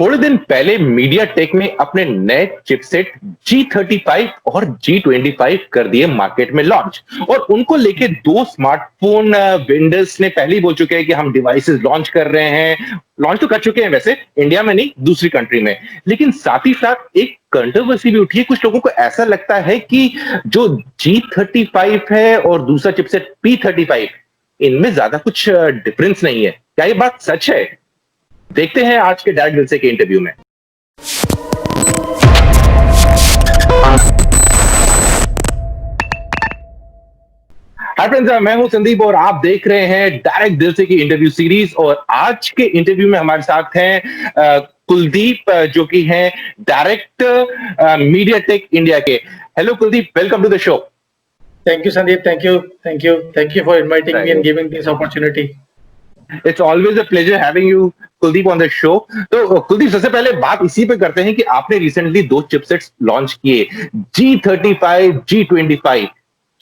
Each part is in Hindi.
थोड़े दिन पहले मीडिया टेक ने अपने नए चिपसेट G35 और G25 कर दिए मार्केट में लॉन्च। और उनको लेके दो स्मार्टफोन वेंडर्स ने पहले ही बोल चुके हैं कि हम डिवाइसेस लॉन्च कर रहे हैं। लॉन्च तो कर चुके हैं वैसे, इंडिया में नहीं, दूसरी कंट्री में। लेकिन साथ ही साथ एक कंट्रोवर्सी भी उठी है। कुछ लोगों को ऐसा लगता है कि जो G35 है और दूसरा चिपसेट P35, इनमें ज्यादा कुछ डिफरेंस नहीं है। क्या ये बात सच है? देखते हैं आज के डायरेक्ट दिल से के इंटरव्यू में। हाय फ्रेंड्स, मैं हूं संदीप और आप देख रहे हैं डायरेक्ट दिल से की इंटरव्यू सीरीज। और आज के इंटरव्यू में हमारे साथ हैं कुलदीप, जो कि हैं डायरेक्टर मीडिया टेक इंडिया के। Hello Kuldeep, welcome to the show. Thank you, Sandeep. Thank you for inviting me and giving this opportunity. It's always a pleasure having you, Kuldeep, on the show। तो कुलदीप, सबसे पहले बात इसी पे करते हैं कि आपने रिसेंटली दो चिपसेट्स लॉन्च किए, G35, G25।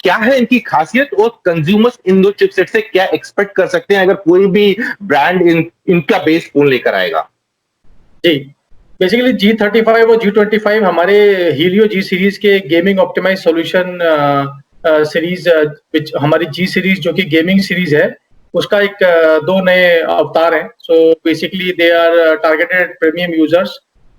क्या है इनकी खासियत और कंज्यूमर्स इन दो चिपसेट से क्या एक्सपेक्ट कर सकते हैं अगर कोई भी ब्रांड इनका बेस फोन लेकर आएगा? जी, बेसिकली G35 और G25 हमारे हीलियो G सीरीज के गेमिंग ऑप्टिमाइज सॉल्यूशन सीरीज, हमारी G सीरीज जो कि गेमिंग सीरीज है, उसका एक दो नए अवतार हैं। So basically they are targeted premium users.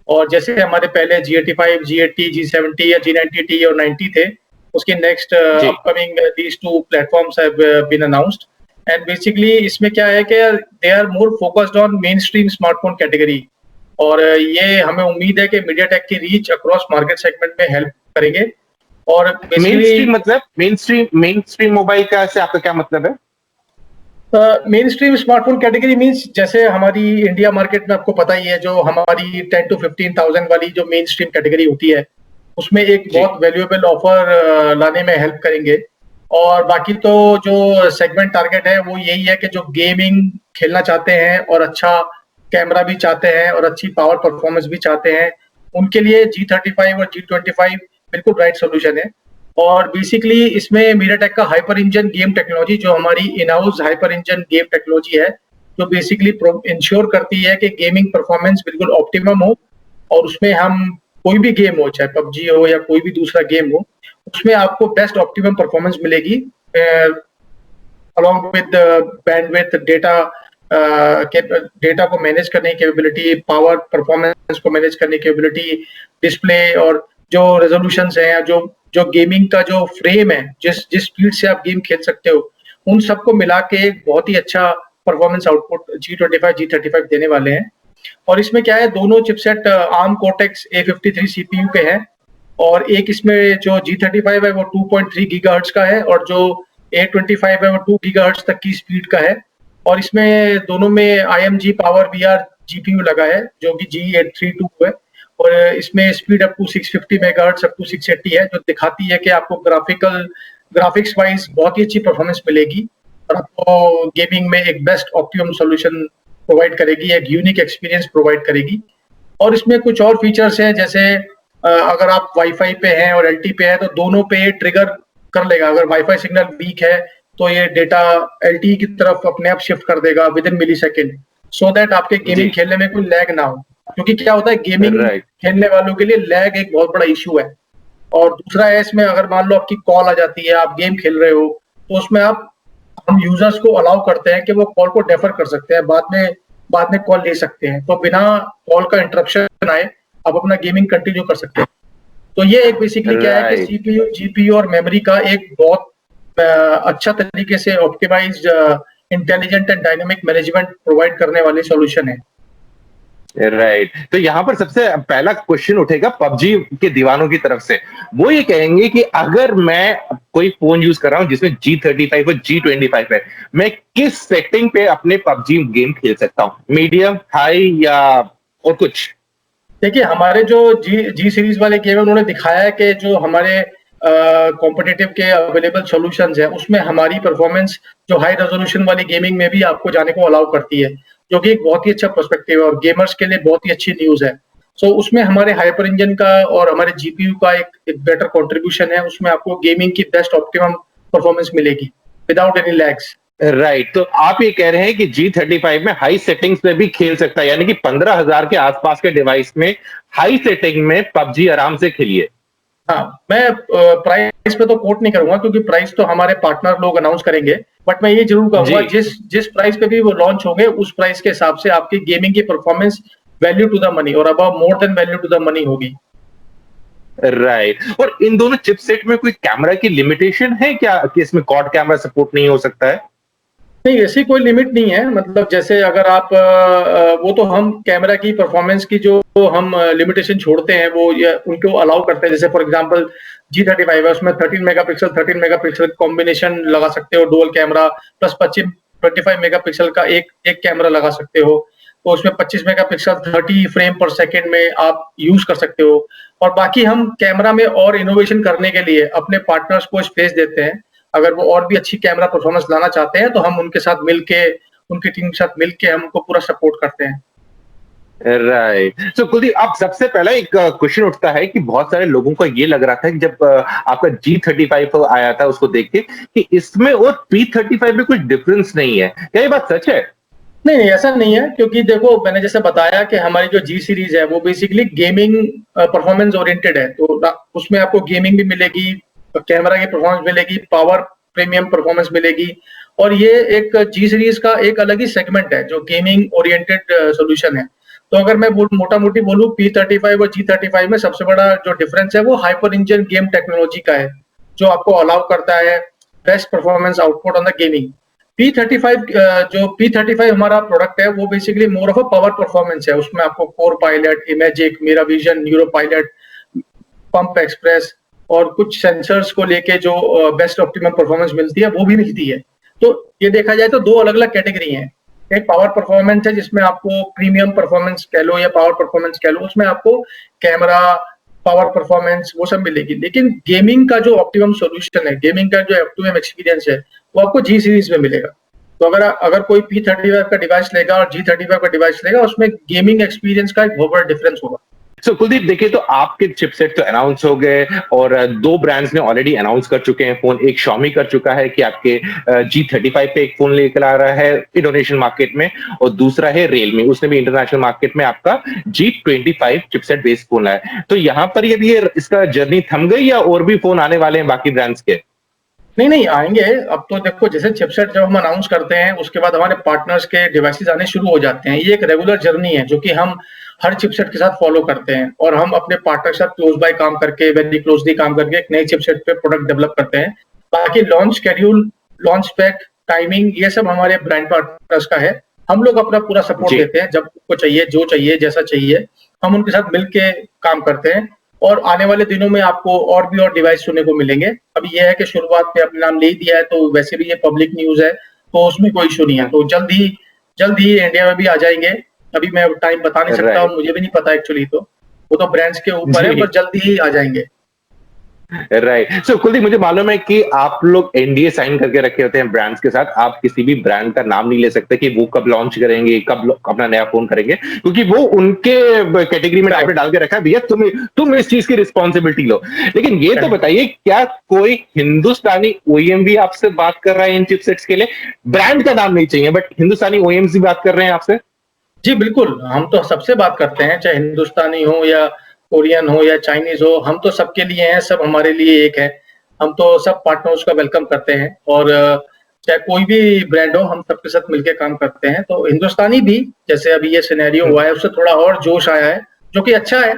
और जैसे हमारे पहले G85, G80, G70 या G90T और 90 थे, उसके next upcoming these two platforms have been announced. And basically इसमें क्या है कि they are more focused on mainstream smartphone category. और ये हमें उम्मीद है कि मीडियाटेक की रीच अक्रॉस मार्केट सेगमेंट में हेल्प करेंगे। और मेन स्ट्रीम मोबाइल का से आपका क्या मतलब है? Main stream smartphone category means जैसे हमारी इंडिया मार्केट में आपको पता ही है, जो हमारी 10 to 15,000 वाली जो मेन स्ट्रीम कैटेगरी होती है, उसमें एक बहुत वैल्यूएबल ऑफर लाने में हेल्प करेंगे। और बाकी तो जो सेगमेंट टारगेट है वो यही है कि जो गेमिंग खेलना चाहते हैं और अच्छा कैमरा भी चाहते हैं और अच्छी पावर परफॉर्मेंस भी चाहते हैं, उनके लिए G35 और G25 बिल्कुल राइट सॉल्यूशन है। और बेसिकली इसमें मीडियाटेक का हाइपर इंजन गेम टेक्नोलॉजी, जो हमारी in house hyper engine game technology है, जो बेसिकली इंश्योर करती है कि गेमिंग परफॉर्मेंस बिल्कुल ऑप्टिमम हो। और उसमें हम कोई भी गेम हो, चाहे PUBG हो या कोई भी दूसरा गेम हो, उसमें आपको बेस्ट ऑप्टिमम परफॉर्मेंस मिलेगी अलॉन्ग विद बैंडविड्थ, डेटा को मैनेज करने की कैपेबिलिटी, पावर परफॉर्मेंस को मैनेज करने की कैपेबिलिटी, डिस्प्ले और जो रेजोल्यूशंस हैं, जो गेमिंग का जो फ्रेम है, जिस स्पीड से आप गेम खेल सकते हो, उन सबको मिला के एक बहुत ही अच्छा परफॉर्मेंस आउटपुट G25, G35 देने वाले हैं। और इसमें क्या है, दोनों chipset ARM Cortex A53 CPU के हैं। और एक इसमें जो G35 है वो 2.3 गीगाहर्ट्ज का है, और जो A25 है वो 2 गीगाहर्ट्ज तक की स्पीड का है। और इसमें दोनों में IMG Power VR GPU लगा है, जो कि G832 है। और इसमें speed up to 650 megahertz up to 680 है, जो दिखाती है कि आपको ग्राफिक्स वाइज बहुत ही अच्छी परफॉर्मेंस मिलेगी और आपको गेमिंग में एक बेस्ट ऑप्टिमम सॉल्यूशन प्रोवाइड करेगी, एक यूनिक एक्सपीरियंस प्रोवाइड करेगी। और इसमें कुछ और फीचर्स हैं, जैसे अगर आप वाईफाई पे हैं और LTE पे है तो दोनों पे ट्रिगर कर लेगा। अगर वाईफाई सिग्नल वीक है तो ये डेटा LTE की तरफ अपने आप शिफ्ट कर देगा with in millisecond, so that आपके गेमिंग खेलने में कोई लैग ना हो। क्योंकि क्या होता है, गेमिंग खेलने वालों के लिए लैग एक बहुत बड़ा इशू है। और दूसरा है, इसमें अगर मान लो आपकी कॉल आ जाती है, आप गेम खेल रहे हो, तो उसमें हम यूजर्स को अलाउ करते हैं कि वो कॉल को डेफर कर सकते हैं, बाद में कॉल ले सकते हैं, तो बिना कॉल का इंटरप्शन आए आप अपना गेमिंग कंटिन्यू कर सकते हैं। तो ये एक बेसिकली क्या है कि CPU, GPU और मेमोरी का एक बहुत अच्छा तरीके से optimised intelligent and dynamic management provide करने वाले सॉल्यूशन है। राइट। तो यहाँ पर सबसे पहला क्वेश्चन उठेगा PUBG के दीवानों की तरफ से। वो ये कहेंगे कि अगर मैं कोई फोन यूज कर रहा हूँ जिसमें G35 और G25 है, मैं किस सेटिंग पे अपने PUBG गेम खेल सकता हूँ? मीडियम, हाई या और कुछ? देखिए, हमारे जो जी सीरीज वाले गेम है, उन्होंने दिखाया है कि जो हमारे कॉम्पिटिटिव के अवेलेबल सॉल्यूशंस है, उसमें हमारी परफॉर्मेंस जो हाई रेजोल्यूशन वाली गेमिंग में भी आपको जाने को अलाउ करती है, जो कि एक बहुत ही अच्छा पर्सपेक्टिव है और गेमर्स के लिए बहुत ही अच्छी न्यूज है। सो उसमें हमारे हाइपर इंजन का और हमारे GPU का एक बेटर कंट्रीब्यूशन है। उसमें आपको गेमिंग की बेस्ट ऑप्टिमम परफॉर्मेंस मिलेगी विदाउट एनी लैग्स। राइट, तो आप ये कह रहे हैं कि G35 में हाई सेटिंग्स में भी खेल सकता है, यानी कि 15,000 के आसपास के डिवाइस में हाई सेटिंग में पबजी आराम से खेलिए। हाँ, मैं प्राइस पे तो कोट नहीं करूंगा क्योंकि प्राइस तो हमारे पार्टनर लोग अनाउंस करेंगे, बट मैं ये जरूर कहूंगा जी। जिस जिस प्राइस पे भी वो लॉन्च होंगे उस प्राइस के हिसाब से आपकी गेमिंग की performance value to the money और above more than value to the money होगी। राइट, और इन दोनों चिपसेट में कोई कैमरा की लिमिटेशन है क्या कि इसमें क्वाड कैमरा सपोर्ट नहीं हो सकता है? नहीं, ऐसी कोई लिमिट नहीं है, मतलब जैसे अगर आप वो तो हम कैमरा की परफॉर्मेंस की जो हम लिमिटेशन छोड़ते हैं वो उनको अलाउ करते हैं। जैसे फॉर एग्जांपल G35 है, उसमें 13 मेगापिक्सल कॉम्बिनेशन लगा सकते हो डुअल कैमरा, प्लस 25 मेगापिक्सल का एक कैमरा लगा सकते हो। तो उसमें 25 मेगापिक्सल 30 फ्रेम पर सेकंड में आप यूज कर सकते हो। और बाकी हम कैमरा में और इनोवेशन करने के लिए अपने पार्टनर्स को स्पेस देते हैं। अगर वो और भी अच्छी कैमरा परफॉर्मेंस लाना चाहते हैं तो हम उनके साथ मिलके, उनकी टीम के साथ मिलके हम उनको पूरा सपोर्ट करते हैं। राइट, सो कुलदीप, आप सबसे पहला एक क्वेश्चन उठता है कि बहुत सारे लोगों को ये लग रहा था कि जब आपका G35 आया था उसको देख के कि इसमें और P35 में कुछ डिफरेंस नहीं है, क्या ये बात सच है? नहीं, नहीं, ऐसा नहीं है क्योंकि देखो मैंने जैसे बताया कि हमारी जो जी सीरीज है वो बेसिकली गेमिंग परफॉर्मेंस ओरिएंटेड है। तो उसमें आपको गेमिंग भी मिलेगी, कैमरा की परफॉर्मेंस मिलेगी, पावर प्रीमियम परफॉर्मेंस मिलेगी। और ये एक जी सीरीज का एक अलग ही सेगमेंट है जो गेमिंग ओरिएंटेड सोल्यूशन है। तो अगर मैं मोटा मोटी बोलूँ P35 और G35 में सबसे बड़ा जो डिफरेंस है वो हाइपर इंजन गेम टेक्नोलॉजी का है, जो आपको अलाउ करता है best performance output on the gaming. P35 जो P35 हमारा प्रोडक्ट है वो basically more of a power performance है। उसमें आपको कोर पायलट, इमेजिक, मेरा vision, neuro pilot, pump express और कुछ सेंसर्स को लेके जो बेस्ट ऑप्टिमम परफॉर्मेंस मिलती है वो भी मिलती है। तो ये देखा जाए तो दो अलग अलग कैटेगरी हैं। एक पावर परफॉर्मेंस है जिसमें आपको प्रीमियम परफॉर्मेंस कह लो या पावर परफॉर्मेंस कह लो, उसमें आपको कैमरा, पावर परफॉर्मेंस वो सब मिलेगी। लेकिन गेमिंग का जो ऑप्टिमम सॉल्यूशन है, गेमिंग का जो ऑप्टिमम एक्सपीरियंस है वो आपको जी सीरीज में मिलेगा। तो अगर अगर कोई P35 का डिवाइस लेगा और G35 का डिवाइस लेगा उसमें गेमिंग एक्सपीरियंस का एक बहुत बड़ा डिफरेंस होगा। सो कुलदीप, देखिए, तो आपके चिपसेट तो अनाउंस हो गए और दो ब्रांड्स ने ऑलरेडी अनाउंस कर चुके हैं फोन। एक Xiaomi कर चुका है कि आपके G35 पे एक फोन लेकर आ रहा है इंडोनेशियन मार्केट में, और दूसरा है Realme, उसने भी इंटरनेशनल मार्केट में आपका G25 चिपसेट बेस्ड फोन लाया है। तो यहाँ पर ये इसका जर्नी थम गई या और भी फोन आने वाले हैं बाकी ब्रांड्स के? नहीं, नहीं आएँगे। अब तो देखो जैसे चिपसेट जब हम अनाउंस करते हैं उसके बाद हमारे पार्टनर्स के डिवाइसेज़ आने शुरू हो जाते हैं। ये एक रेगुलर जर्नी है जो कि हम हर चिपसेट के साथ फॉलो करते हैं और हम अपने पार्टनर के साथ क्लोज बाय काम करके, वेरी क्लोज़ली काम करके एक नए चिपसेट पे प्रोडक्ट डेवलप करते हैं। बाकी launch schedule, launch spec, timing ये सब हमारे ब्रांड पार्टनर्स का है। हम लोग अपना पूरा सपोर्ट जी। देते हैं, जब उनको चाहिए, जो चाहिए, जैसा चाहिए, हम उनके साथ मिल के काम करते हैं। और आने वाले दिनों में आपको और भी और डिवाइस सुनने को मिलेंगे। अभी ये है कि शुरुआत में अपने नाम ले ही दिया है तो वैसे भी ये पब्लिक न्यूज़ है, तो उसमें कोई इश्यू नहीं है। तो जल्द ही इंडिया में भी आ जाएँगे। अभी मैं टाइम बता नहीं सकता राइट। और मुझे भी नहीं पता एक्चुअली तो। वो तो ब्रांड्स के ऊपर है, जी। पर जल्द ही आ जाएँगे। राइट, सो कुलदीप, मुझे मालूम है कि आप लोग एनडीए साइन करके रखे होते हैं ब्रांड्स के साथ। आप किसी भी ब्रांड का नाम नहीं ले सकते कि वो कब लॉन्च करेंगे, कब अपना नया फोन करेंगे, क्योंकि वो उनके कैटेगरी में आपने डाल के रखा है, भैया तुम इस चीज की रिस्पॉन्सिबिलिटी लो। लेकिन ये तो बताइए, क्या कोई हिंदुस्तानी ओईएम भी आपसे बात कर रहा है इन चिपसेट्स के लिए? ब्रांड का नाम नहीं चाहिए, बट हिंदुस्तानी ओईएम भी बात कर रहे हैं आपसे? जी, बिल्कुल। हम तो सबसे बात करते हैं, चाहे हिंदुस्तानी हो या कोरियन हो या चाइनीज़ हो, हम तो सबके लिए हैं, सब हमारे लिए एक है। हम तो सब पार्टनर्स का वेलकम करते हैं और चाहे कोई भी ब्रांड हो, हम सबके साथ मिलके काम करते हैं। तो हिंदुस्तानी भी, जैसे अभी ये सिनेरियो हुआ है, उससे थोड़ा और जोश आया है, जो कि अच्छा है।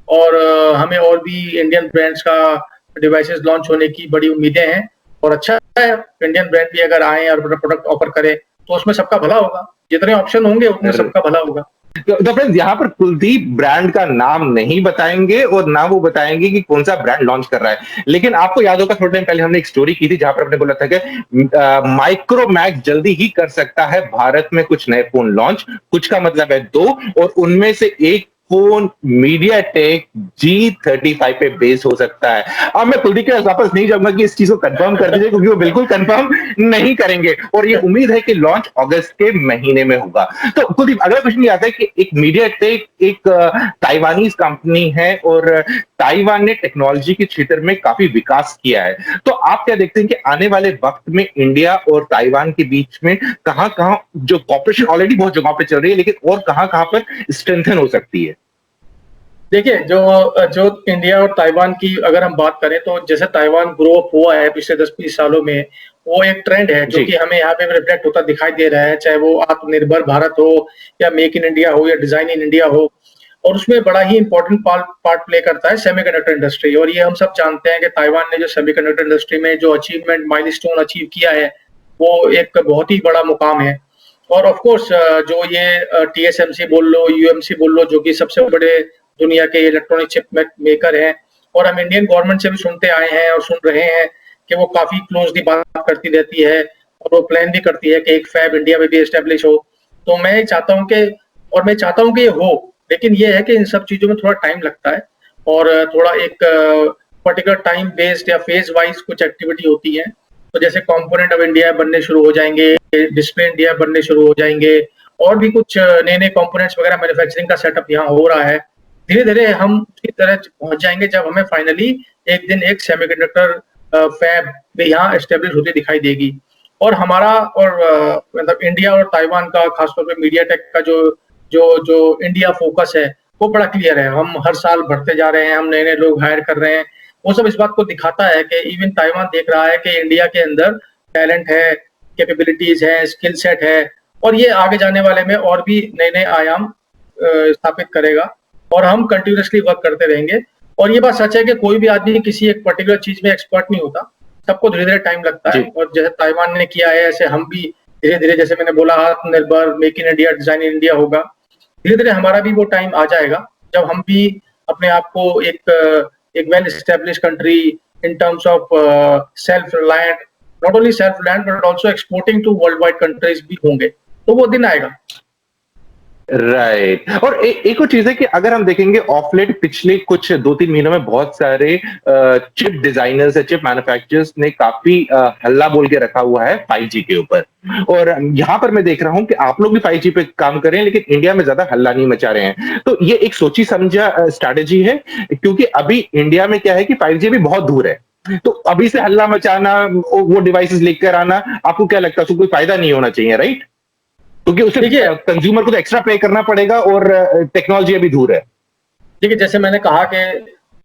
और हमें और भी इंडियन ब्रांड्स का डिवाइसेज़ लॉन्च होने की बड़ी उम्मीदें हैं और अच्छा है, इंडियन ब्रांड भी अगर आएँ और अपना प्रोडक्ट ऑफर करें, तो उसमें सबका भला होगा। जितने ऑप्शन होंगे उतने सबका भला होगा। तो फ्रेंड्स, यहाँ पर कुलदीप ब्रांड का नाम नहीं बताएंगे और ना वो बताएंगे कि कौन सा ब्रांड लॉन्च कर रहा है। लेकिन आपको याद होगा, थोड़े टाइम पहले हमने एक स्टोरी की थी जहां पर हमने बोला था कि माइक्रोमैक्स जल्दी ही कर सकता है भारत में कुछ नए फोन लॉन्च। कुछ का मतलब है दो, और उनमें से एक फोन MediaTek G35 पे बेस हो सकता है। अब मैं कुलदीप के पास वापस नहीं जाऊंगा कि इस चीज को कंफर्म कर दीजिए, क्योंकि वो बिल्कुल कंफर्म नहीं करेंगे और ये उम्मीद है कि लॉन्च अगस्त के महीने में होगा। तो कुलदीप, अगला क्वेश्चन ये आता है कि एक MediaTek एक ताइवानीज कंपनी है और ताइवान ने टेक्नोलॉजी के क्षेत्र में काफी विकास किया है, तो आप क्या देखते हैं कि आने वाले वक्त में इंडिया और ताइवान के बीच में कहां-कहां जो कॉपरेशन ऑलरेडी बहुत जगहों पे चल रही है, लेकिन और कहां-कहां पर स्ट्रेंथन हो सकती है? देखिए, जो इंडिया और ताइवान की अगर हम बात करें, तो जैसे ताइवान ग्रो अप हुआ है पिछले 10-20 सालों में, वो एक ट्रेंड है जो जी। कि हमें यहाँ पे रिफ्लेक्ट होता दिखाई दे रहा है, चाहे वो आत्मनिर्भर भारत हो या मेक इन इंडिया हो या डिजाइन इन इंडिया हो। और उसमें बड़ा ही इंपॉर्टेंट पार्ट प्ले करता है सेमीकंडक्टर इंडस्ट्री, और ये हम सब जानते हैं कि ताइवान ने जो सेमीकंडक्टर इंडस्ट्री में जो अचीवमेंट माइलस्टोन अचीव किया है, वो एक बहुत ही बड़ा मुकाम है। और ऑफ कोर्स जो ये TSMC बोल लो, UMC बोल लो, जो कि सबसे बड़े दुनिया के इलेक्ट्रॉनिक चिप मेकर हैं, और हम इंडियन गवर्नमेंट से भी सुनते आए हैं और सुन रहे हैं कि वो काफी क्लोजली बात करती रहती है और वो प्लान भी करती है कि एक फैब इंडिया में भी एस्टेब्लिश हो। तो मैं चाहता हूँ कि ये हो, लेकिन ये है कि इन सब चीजों में थोड़ा टाइम लगता है और थोड़ा एक पर्टिकुलर टाइम बेस्ड या फेज वाइज कुछ एक्टिविटी होती है। तो जैसे कंपोनेंट ऑफ इंडिया बनने शुरू हो जाएंगे, डिस्प्ले इंडिया बनने शुरू हो जाएंगे, और भी कुछ नए कंपोनेंट्स वगैरह मैन्युफैक्चरिंग का सेटअप यहाँ हो रहा है। धीरे-धीरे हम उसी तरह पहुंच जाएंगे जब हमें फाइनली एक दिन एक सेमीकंडक्टर फैब भी यहाँ एस्टेब्लिश होती दिखाई देगी। और हमारा और मतलब इंडिया और ताइवान का खासतौर पे MediaTek का जो इंडिया फोकस है, वो बड़ा क्लियर है। हम हर साल बढ़ते जा रहे हैं, हम नए-नए लोग हायर कर रहे हैं। वो सब इस बात को दिखाता है कि इवन ताइवान देख रहा है कि इंडिया के अंदर टैलेंट है, कैपेबिलिटीज है, स्किल सेट है, और ये आगे जाने वाले में और भी नए-नए आयाम स्थापित करेगा, और हम कंटिन्यूअसली वर्क करते रहेंगे। और ये बात सच है कि कोई भी आदमी किसी एक पर्टिकुलर चीज में एक्सपर्ट नहीं होता, सबको धीरे-धीरे टाइम लगता है। और जैसे ताइवान ने किया है, ऐसे हम भी धीरे-धीरे, जैसे मैंने बोला, आत्मनिर्भर, make in India, design in India होगा। धीरे-धीरे हमारा भी वो टाइम आ जाएगा जब हम भी अपने आप को एक well established country in terms of self reliant, not only self reliant but also exporting to worldwide countries भी होंगे। तो वो दिन आएगा। राइट। और एक और चीज है कि अगर हम देखेंगे ऑफ लेट पिछले कुछ 2-3 महीनों में बहुत सारे चिप डिजाइनर्स या चिप मैन्युफैक्चरर्स ने काफी हल्ला बोल के रखा हुआ है 5G के ऊपर, और यहाँ पर मैं देख रहा हूं कि आप लोग भी 5G पे काम कर रहे हैं, लेकिन इंडिया में ज्यादा हल्ला नहीं मचा रहे हैं। तो ये एक सोची समझा स्ट्रैटेजी है, क्योंकि अभी इंडिया में क्या है कि 5G भी बहुत दूर है, तो अभी से हल्ला मचाना, वो डिवाइसेस लेकर आना, आपको क्या लगता है उसको कोई फायदा नहीं होना चाहिए, राइट? क्योंकि उसे कंज्यूमर को तो एक्स्ट्रा पे करना पड़ेगा और टेक्नोलॉजी अभी दूर है। देखिए, जैसे मैंने कहा कि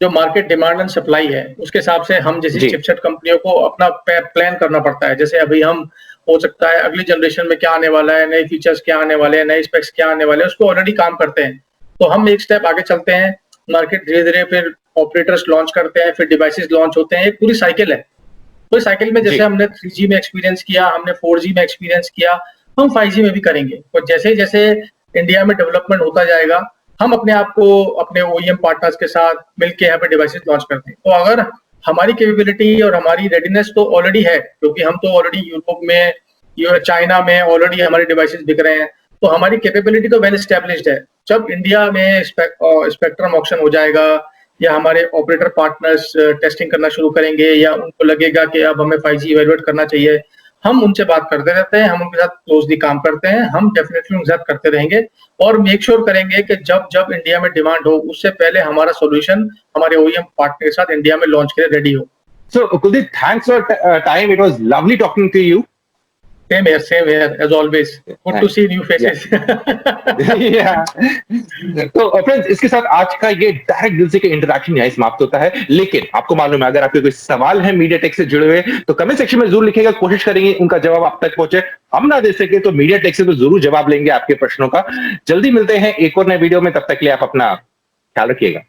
जो मार्केट डिमांड एंड सप्लाई है, उसके हिसाब से हम जैसी चिपसेट कंपनियों को अपना प्लान करना पड़ता है। जैसे अभी हम, हो सकता है अगली जनरेशन में क्या आने वाला है, नए फीचर्स क्या आने वाले हैं, नए स्पेक्स क्या आने वाले हैं, उसको ऑलरेडी काम करते हैं। तो हम एक स्टेप आगे चलते हैं, मार्केट धीरे-धीरे, फिर ऑपरेटर्स लॉन्च करते हैं, फिर डिवाइसेस लॉन्च होते हैं, एक पूरी साइकिल है। तो इस साइकिल में जैसे हमने 3G में एक्सपीरियंस किया, हमने 4G में एक्सपीरियंस किया, हम 5G में भी करेंगे। और जैसे जैसे इंडिया में डेवलपमेंट होता जाएगा, हम अपने आप को अपने OEM पार्टनर्स के साथ मिलके यहाँ पे डिवाइसेस लॉन्च करते हैं। तो अगर हमारी कैपेबिलिटी और हमारी रेडीनेस तो ऑलरेडी है, क्योंकि हम तो ऑलरेडी यूरोप में, चाइना में ऑलरेडी हमारे डिवाइसेस बिक रहे हैं, तो हमारी कैपेबिलिटी तो वेल एस्टेब्लिश्ड है। जब इंडिया में स्पेक्ट्रम ऑक्शन हो जाएगा, या हमारे ऑपरेटर पार्टनर्स टेस्टिंग करना शुरू करेंगे, या उनको लगेगा कि अब हमें 5G इवैल्यूएट करना चाहिए, हम उनसे बात करते रहते हैं, हम उनके साथ क्लोजली काम करते हैं, हम डेफिनेटली उनके साथ करते रहेंगे, और मेक श्योर करेंगे कि जब जब इंडिया में डिमांड हो, उससे पहले हमारा सॉल्यूशन हमारे OEM पार्टनर के साथ इंडिया में लॉन्च के लिए रेडी हो। So Kuldeep, thanks for time. It was lovely talking to you. Same here, as always. Good to see new faces. Yeah. तो फ्रेंड्स, इसके साथ आज का ये डायरेक्ट दिल से का इंटरेक्शन यहीं समाप्त होता है। लेकिन आपको मालूम है, अगर आपके कोई सवाल है MediaTek से जुड़े हुए, तो कमेंट सेक्शन में जरूर लिखेगा, कोशिश करेंगे उनका जवाब आप तक पहुंचे। हम ना दे सके तो MediaTek से तो जरूर जवाब लेंगे आपके प्रश्नों का। जल्दी मिलते हैं एक और नए वीडियो में, तब तक के लिए आप अपना ख्याल रखिएगा।